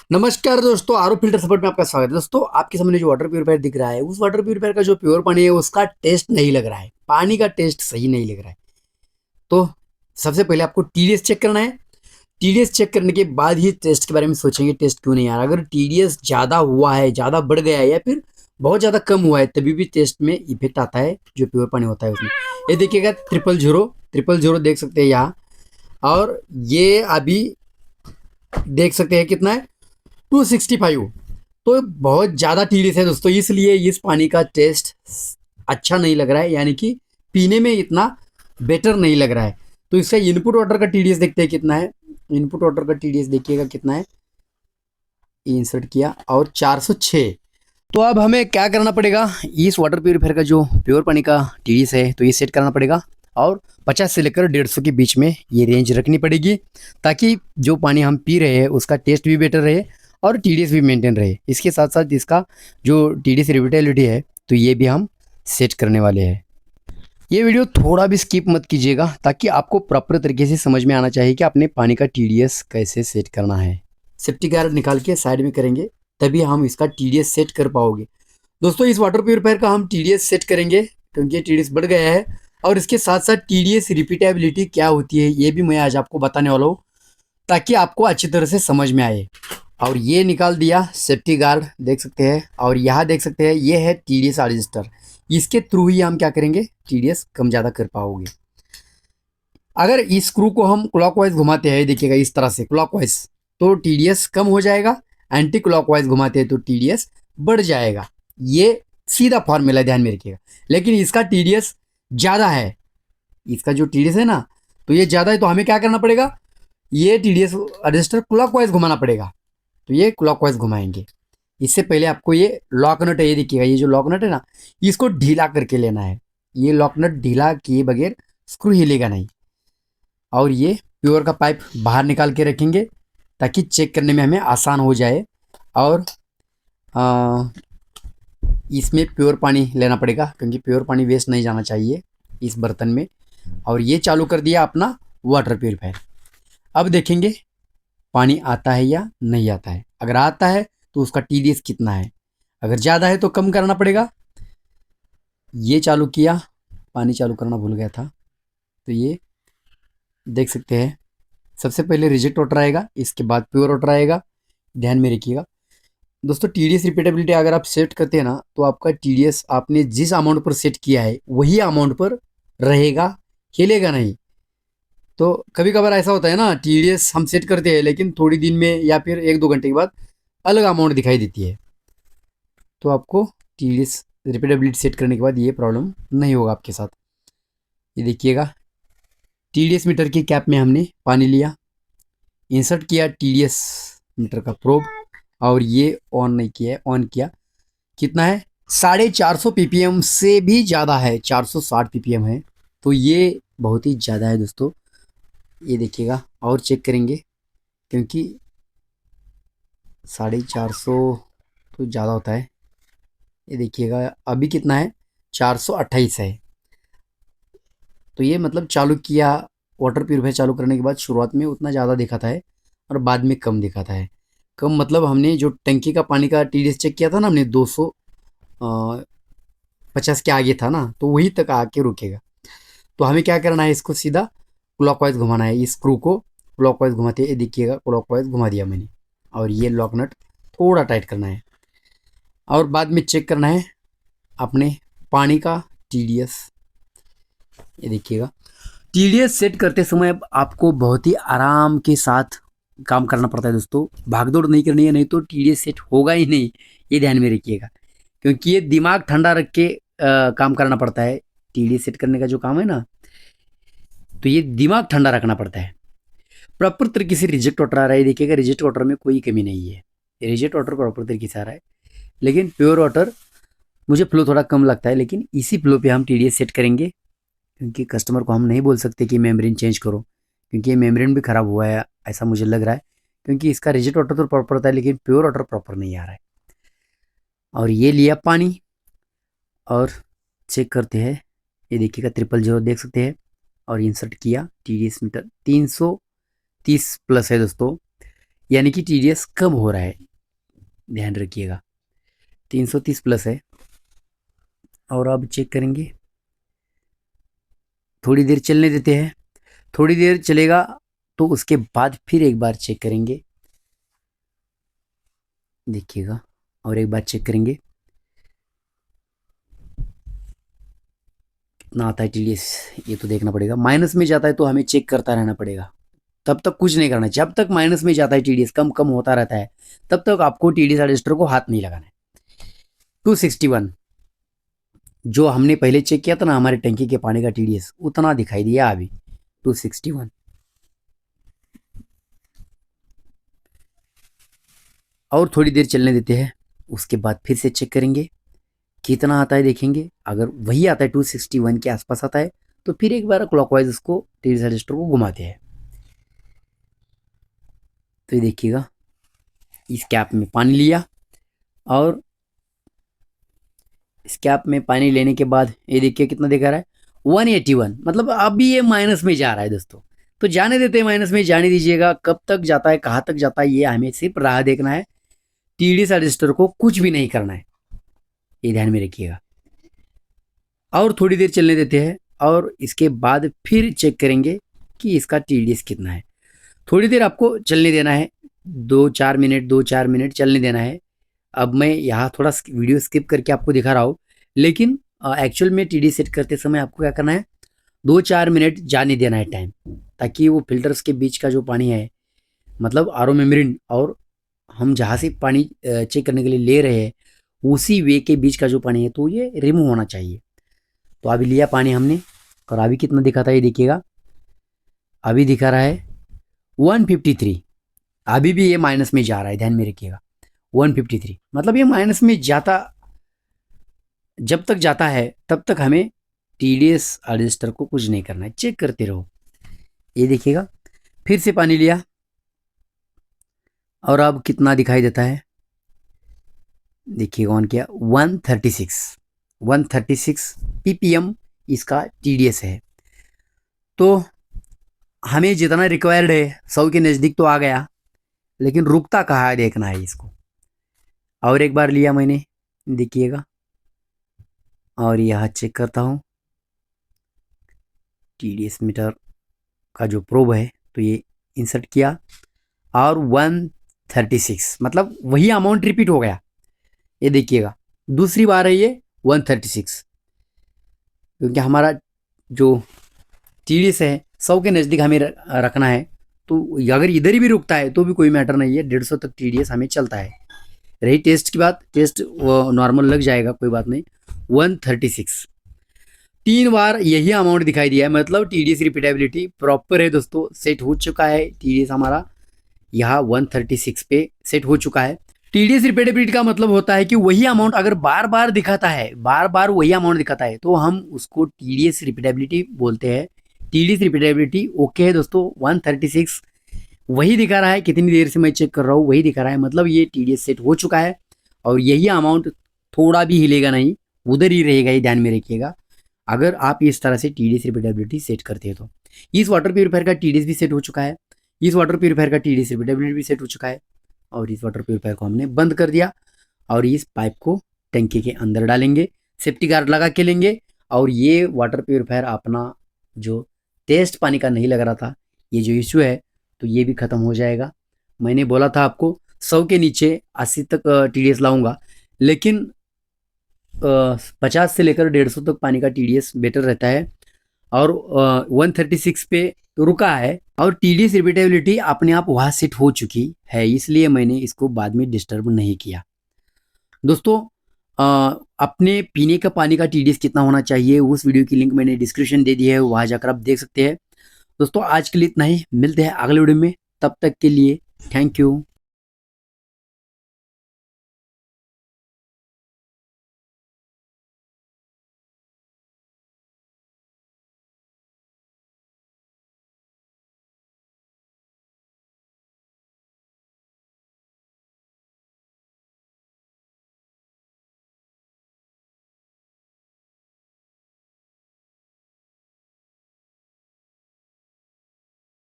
नमस्कार दोस्तों, RO filter support में आपका स्वागत है। दोस्तों, आपके सामने जो वाटर प्यूरिफायर दिख रहा है, उस वाटर प्यूरिफायर का जो प्योर पानी है उसका टेस्ट नहीं लग रहा है। पानी का टेस्ट सही नहीं लग रहा है। तो सबसे पहले आपको टीडीएस चेक करना है। टीडीएस चेक करने के बाद ही टेस्ट के बारे में सोचेंगे टेस्ट क्यों नहीं आ रहा। अगर टीडीएस ज़्यादा हुआ है, ज़्यादा बढ़ गया है या फिर बहुत ज़्यादा कम हुआ है, तभी भी टेस्ट में इफेक्ट आता है जो प्योर पानी होता है उसमें। ये देखिएगा 000 देख सकते हैं यहाँ। और ये अभी देख सकते हैं कितना है, 265। तो बहुत ज़्यादा टीडीएस है दोस्तों, इसलिए इस पानी का टेस्ट अच्छा नहीं लग रहा है, यानी कि पीने में इतना बेटर नहीं लग रहा है। तो इसका इनपुट वाटर का टीडीएस देखते हैं कितना है। इनपुट वाटर का टीडीएस देखिएगा कितना है, इंसर्ट किया और 406। तो अब हमें क्या करना पड़ेगा, इस वाटर प्यूरिफायर का जो प्योर पानी का टीडीएस है तो ये सेट करना पड़ेगा और 50 से लेकर 150 के बीच में ये रेंज रखनी पड़ेगी, ताकि जो पानी हम पी रहे हैं उसका टेस्ट भी बेटर रहे और टीडीएस भी मेंटेन रहे। इसके साथ साथ इसका जो टीडीएस रिपीटेबिलिटी है तो ये भी हम सेट करने वाले हैं। ये वीडियो थोड़ा भी स्किप मत कीजिएगा, ताकि आपको प्रॉपर तरीके से समझ में आना चाहिए कि अपने पानी का टीडीएस कैसे सेट करना है। सेफ्टी गार्ड निकाल के साइड में करेंगे, तभी हम इसका टीडीएस सेट कर पाओगे। दोस्तों, इस वाटर प्यूरिफायर का हम टीडीएस सेट करेंगे क्योंकि ये टीडीएस बढ़ गया है, और इसके साथ साथ टीडीएस रिपीटेबिलिटी क्या होती है ये भी मैं आज आपको बताने वाला हूँ, ताकि आपको अच्छी तरह से समझ में आए। और ये निकाल दिया सेफ्टी गार्ड, देख सकते हैं। और यहाँ देख सकते हैं ये है टीडीएस रजिस्टर, इसके थ्रू ही हम क्या करेंगे, टीडीएस कम ज़्यादा कर पाओगे। अगर इस स्क्रू को हम क्लॉकवाइज घुमाते हैं, देखिएगा इस तरह से क्लॉकवाइज, तो टीडीएस कम हो जाएगा। एंटी क्लॉकवाइज घुमाते हैं तो टीडीएस बढ़ जाएगा। ये सीधा फॉर्मूला ध्यान में रखिएगा। लेकिन इसका टीडीएस ज़्यादा है, इसका जो टीडीएस है ना, तो ये ज़्यादा है, तो हमें क्या करना पड़ेगा, ये टीडीएस रजिस्टर क्लॉकवाइज घुमाना पड़ेगा। तो ये क्लॉकवाइज घुमाएंगे। इससे पहले आपको ये लॉक नट है, ये देखिएगा, ये जो लॉक नट है ना, इसको ढीला करके लेना है। ये लॉक नट ढीला किए बगैर स्क्रू हिलेगा नहीं। और ये प्योर का पाइप बाहर निकाल के रखेंगे, ताकि चेक करने में हमें आसान हो जाए। और इसमें प्योर पानी लेना पड़ेगा, क्योंकि प्योर पानी वेस्ट नहीं जाना चाहिए इस बर्तन में। और ये चालू कर दिया अपना वाटर प्योरीफायर। अब देखेंगे पानी आता है या नहीं आता है। अगर आता है तो उसका टीडीएस कितना है, अगर ज़्यादा है तो कम करना पड़ेगा। ये चालू किया, पानी चालू करना भूल गया था, तो ये देख सकते हैं। सबसे पहले रिजेक्ट वाटर आएगा, इसके बाद प्योर वाटर आएगा, ध्यान में रखिएगा दोस्तों। टीडीएस रिपीटेबिलिटी अगर आप सेट करते हैं ना, तो आपका टीडीएस आपने जिस अमाउंट पर सेट किया है वही अमाउंट पर रहेगा, हिलेगा नहीं। तो कभी कभार ऐसा होता है ना, टीडीएस हम सेट करते हैं लेकिन थोड़ी दिन में या फिर 1-2 घंटे के बाद अलग अमाउंट दिखाई देती है। तो आपको टीडीएस रिपीटेबिलिटी सेट करने के बाद ये प्रॉब्लम नहीं होगा आपके साथ। ये देखिएगा, टीडीएस मीटर की कैप में हमने पानी लिया, इंसर्ट किया टीडीएस मीटर का प्रोब, और ये ऑन नहीं किया है, ऑन किया। कितना है, 450 पीपीएम से भी ज़्यादा है, 460 पीपीएम है। तो ये बहुत ही ज़्यादा है दोस्तों। ये देखिएगा, और चेक करेंगे, क्योंकि 450 तो ज़्यादा होता है। ये देखिएगा अभी कितना है, 428 है। तो ये मतलब चालू किया, वाटर प्यूरिफायर चालू करने के बाद शुरुआत में उतना ज़्यादा दिखाता है और बाद में कम दिखाता है। कम मतलब हमने जो टंकी का पानी का टीडीएस चेक किया था ना, हमने 250 के आगे था ना, तो वही तक आके रुकेगा। तो हमें क्या करना है, इसको सीधा क्लॉकवाइज घुमाना है। इस स्क्रू को क्लॉकवाइज घुमाते हैं, देखिएगा क्लॉकवाइज घुमा दिया मैंने। और ये लॉक नट थोड़ा टाइट करना है, और बाद में चेक करना है अपने पानी का टीडीएस। ये देखिएगा, टीडीएस सेट करते समय आपको बहुत ही आराम के साथ काम करना पड़ता है दोस्तों। भागदौड़ नहीं करनी है, नहीं तो टीडीएस सेट होगा ही नहीं। ये ध्यान में रखिएगा, क्योंकि ये दिमाग ठंडा रख के काम करना पड़ता है। टीडीएस सेट करने का जो काम है ना, तो ये दिमाग ठंडा रखना पड़ता है। प्रॉपर तरीके से रिजेक्ट वाटर आ रहा है, देखिएगा रिजेक्ट वाटर में कोई कमी नहीं है। रिजेक्ट वाटर प्रॉपर तरीके से आ रहा है। लेकिन प्योर वाटर मुझे फ्लो थोड़ा कम लगता है, लेकिन इसी फ्लो पे हम टीडीएस सेट करेंगे, क्योंकि कस्टमर को हम नहीं बोल सकते कि मेम्ब्रेन चेंज करो, क्योंकि ये मेम्ब्रेन भी ख़राब हुआ है ऐसा मुझे लग रहा है। क्योंकि इसका रिजेक्ट वाटर तो प्रॉपर होता है, लेकिन प्योर वाटर प्रॉपर नहीं आ रहा है। और ये लिया पानी और चेक करते हैं। ये देखिएगा 000 देख सकते हैं, और इंसर्ट किया टीडीएस मीटर 330 प्लस है दोस्तों। यानी कि TDS कम हो रहा है, ध्यान रखिएगा। 330 प्लस है। और अब चेक करेंगे, थोड़ी देर चलने देते हैं। थोड़ी देर चलेगा तो उसके बाद फिर एक बार चेक करेंगे, देखिएगा। और एक बार चेक करेंगे कितना आता है TDS, ये तो देखना पड़ेगा। माइनस में जाता है तो हमें चेक करता रहना पड़ेगा, तब तक कुछ नहीं करना। जब तक माइनस में जाता है TDS, कम कम होता रहता है, तब तक आपको TDS रजिस्टर को हाथ नहीं लगाना है। 261 जो हमने पहले चेक किया था ना हमारे टंकी के पानी का TDS, उतना दिखाई दिया अभी 261। और थोड़ी देर चलने देते हैं, उसके बाद फिर से चेक करेंगे कितना आता है, देखेंगे। अगर वही आता है 261 के आसपास आता है तो फिर एक बार क्लॉकवाइज उसको TDS रजिस्टर को घुमाते हैं। तो ये देखिएगा, इस कैप में पानी लिया और इस कैप में पानी लेने के बाद ये देखिए कितना दिखा रहा है, 181। मतलब अभी ये माइनस में जा रहा है दोस्तों। तो जाने देते हैं, माइनस में जाने दीजिएगा। कब तक जाता है, कहाँ तक जाता है, ये हमें सिर्फ राह देखना है। TDS रजिस्टर को कुछ भी नहीं करना है, ये ध्यान में रखिएगा। और थोड़ी देर चलने देते हैं और इसके बाद फिर चेक करेंगे कि इसका TDS कितना है। थोड़ी देर आपको चलने देना है, 2-4 मिनट चलने देना है। अब मैं यहाँ थोड़ा वीडियो स्किप करके आपको दिखा रहा हूँ, लेकिन एक्चुअल में TDS सेट करते समय आपको क्या करना है, 2-4 मिनट जाने देना है टाइम, ताकि वो फिल्टर्स के बीच का जो पानी है, मतलब RO मेम्ब्रेन और हम जहाँ से पानी चेक करने के लिए ले रहे हैं उसी वे के बीच का जो पानी है, तो ये रिमूव होना चाहिए। तो अभी लिया पानी हमने, और अभी कितना दिखाता है ये देखिएगा। अभी दिखा रहा है 153। अभी भी ये माइनस में जा रहा है, ध्यान में रखिएगा। 153 मतलब ये माइनस में जाता, जब तक जाता है तब तक हमें TDS रजिस्टर को कुछ नहीं करना है, चेक करते रहो। ये देखिएगा, फिर से पानी लिया और अब कितना दिखाई देता है, देखिएगा ऑन किया, 136 ppm इसका TDS है। तो हमें जितना रिक्वायर्ड है 100 के नज़दीक तो आ गया, लेकिन रुकता कहाँ है देखना है इसको। और एक बार लिया मैंने, देखिएगा, और यहाँ चेक करता हूँ TDS मीटर का जो प्रोब है, तो ये इंसर्ट किया और 136 मतलब वही अमाउंट रिपीट हो गया। ये देखिएगा दूसरी बार है ये 136, क्योंकि हमारा जो TDS है 100 के नज़दीक हमें रखना है। तो अगर इधर ही भी रुकता है तो भी कोई मैटर नहीं है, 150 तक TDS हमें चलता है। रही टेस्ट की बात, टेस्ट नॉर्मल लग जाएगा, कोई बात नहीं। 136 3 बार यही अमाउंट दिखाई दिया है, मतलब TDS रिपीटेबिलिटी प्रॉपर है दोस्तों, सेट हो चुका है। TDS हमारा यहाँ 136 पे सेट हो चुका है। TDS रिपीटेबिलिटी का मतलब होता है कि वही अमाउंट अगर बार बार दिखाता है, बार बार वही अमाउंट दिखाता है, तो हम उसको TDS रिपीटेबिलिटी बोलते हैं। TDS रिपीटेबिलिटी ओके है दोस्तों, 136 वही दिखा रहा है। कितनी देर से मैं चेक कर रहा हूँ, वही दिखा रहा है, मतलब ये TDS सेट हो चुका है। और यही अमाउंट थोड़ा भी हिलेगा नहीं, उधर ही रहेगा, ये ध्यान में रखिएगा। अगर आप इस तरह से TDS रिपीटेबिलिटी सेट करते हैं तो इस वाटर प्यूरीफायर का TDS भी सेट हो चुका है, इस वाटर प्यूरीफायर का TDS रिपीटेबिलिटी भी सेट हो चुका है। और इस वाटर प्यूरीफायर को हमने बंद कर दिया और इस पाइप को टंकी के अंदर डालेंगे, सेफ्टी गार्ड लगा के लेंगे। और ये वाटर प्यूरीफायर अपना जो टेस्ट पानी का नहीं लग रहा था, ये जो इशू है, तो ये भी ख़त्म हो जाएगा। मैंने बोला था आपको 100 के नीचे 80 तक TDS लाऊंगा, लेकिन 50 से लेकर 150 तक पानी का TDS बेटर रहता है। और 136 पे रुका है और TDS रिपीटेबिलिटी अपने आप वहाँ सेट हो चुकी है, इसलिए मैंने इसको बाद में डिस्टर्ब नहीं किया। दोस्तों अपने पीने का पानी का TDS कितना होना चाहिए, उस वीडियो की लिंक मैंने डिस्क्रिप्शन दे दी है, वहाँ जाकर आप देख सकते हैं। दोस्तों आज के लिए इतना ही, मिलते हैं अगले वीडियो में, तब तक के लिए थैंक यू।